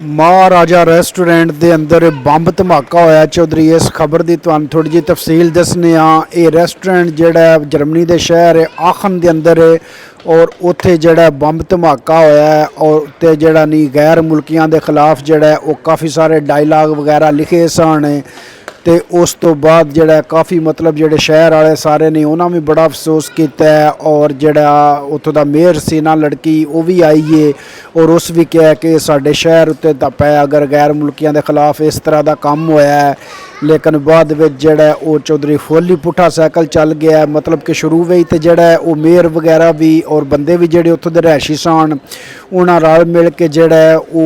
महाराजा restaurant के अंदर बंब धमाका होया चौधरी। इस खबर की तुहानू थोड़ी जी तफसील दसने ये रेस्टोरेंट जोड़ा जर्मनी के शहर है आखन के अंदर है और उत्थे जोड़ा बंब धमाका होया है और उत्ते जोड़ा नहीं गैर मुल्कियों के खिलाफ जोड़ा वो काफ़ी सारे डायलॉग वगैरह लिखे सन ते उस तो बाद जोड़ा काफ़ी मतलब जोड़े शहर वाले सारे ने उन्होंने भी बड़ा अफसोस किया है और जोड़ा उतों का मेयर सी ना लड़की वो भी आई है और उस भी कहा कि साडे शहर उत्ते तप है अगर गैर मुल्कियों के खिलाफ इस तरह का काम होया है। लेकिन बाद में जोड़ा वो चौधरी फुल ही पुट्ठा साइकिल चल गया मतलब कि शुरू में ही तो जोड़ा वो मेयर वगैरह भी और बंदे भी जोड़े उत्थों के रहायशी सन उन्होंने रल मिल के जोड़ा वो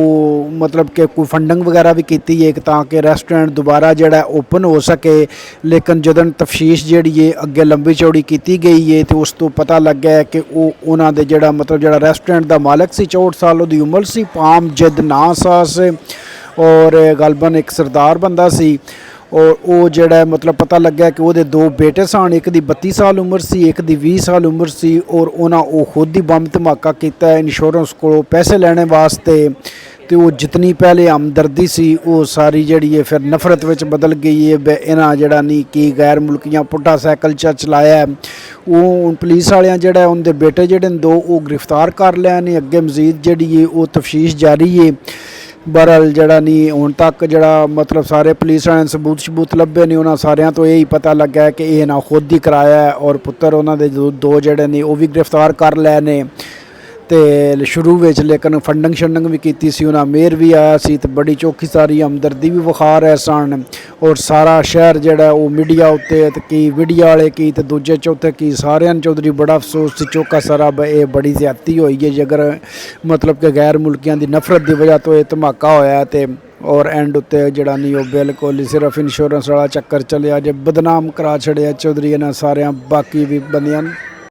मतलब कि कोई फंडिंग वगैरह भी की है ताकि रेस्टोरेंट दोबारा जोड़ा ओपन हो सके। लेकिन जदन तफशीश जी है अगे लंबी चौड़ी की गई है तो उस तो पता लग गया कि वो उन्होंने जोड़ा मतलब जोड़ा रेस्टोरेंट का मालिक सी 64 साल उसकी उम्र सी पाम जिद ना सास और गलबन एक सरदार बंदा सी और वो जोड़ा मतलब पता लग्या कि वो दो बेटे सन एक दी 32 साल उम्र सी एक दी 20 साल उम्र सी और उन्होंने खुद ही बंब धमाका किया इंश्योरेंस को पैसे लेने वास्ते तो वो जितनी पहले हमदर्दी सी वो सारी जी है फिर नफरत में बदल गई है। इन्हें जड़ा नहीं कि गैर मुल्कियां पुट्ठा साइकिल चलाया है वो पुलिस वाले जोड़ा उनके बेटे जोड़े दो वो गिरफ्तार कर लिया ने अगे मजीद जी है वो तफशीश जारी है। बहरहाल जड़ा नहीं हुण तक जड़ा मतलब सारे पुलिस वाले सबूत लभे नहीं उन्होंने सारिਆਂ तो यही पता लगा है कि ये ना खुद ही कराया है और पुत्र उन्होंने दो जड़े ने वो भी गिरफ्तार कर लए ने तो शुरू में लेकिन फंडिंग भी की सी उन्हें मेयर भी आया सी तो बड़ी चौखी सारी हमदर्दी भी विखा रहे सन और सारा शहर जोड़ा वो मीडिया उत्ते की मीडिया वाले की तो दूजे चौथे की सारे चौधरी बड़ा अफसोस से चौका सारा ये बड़ी ज्यादती हुई है अगर मतलब कि गैर मुल्कियों की नफरत की वजह तो यह धमाका होया तो और एंड उत्ते जड़ा नहीं वो बिल्कुल ही सिर्फ इंश्योरेंस वाला चक्कर चलिया जो बदनाम करा छड़िया चौधरी इन्होंने सारे बाकी भी बंदियां।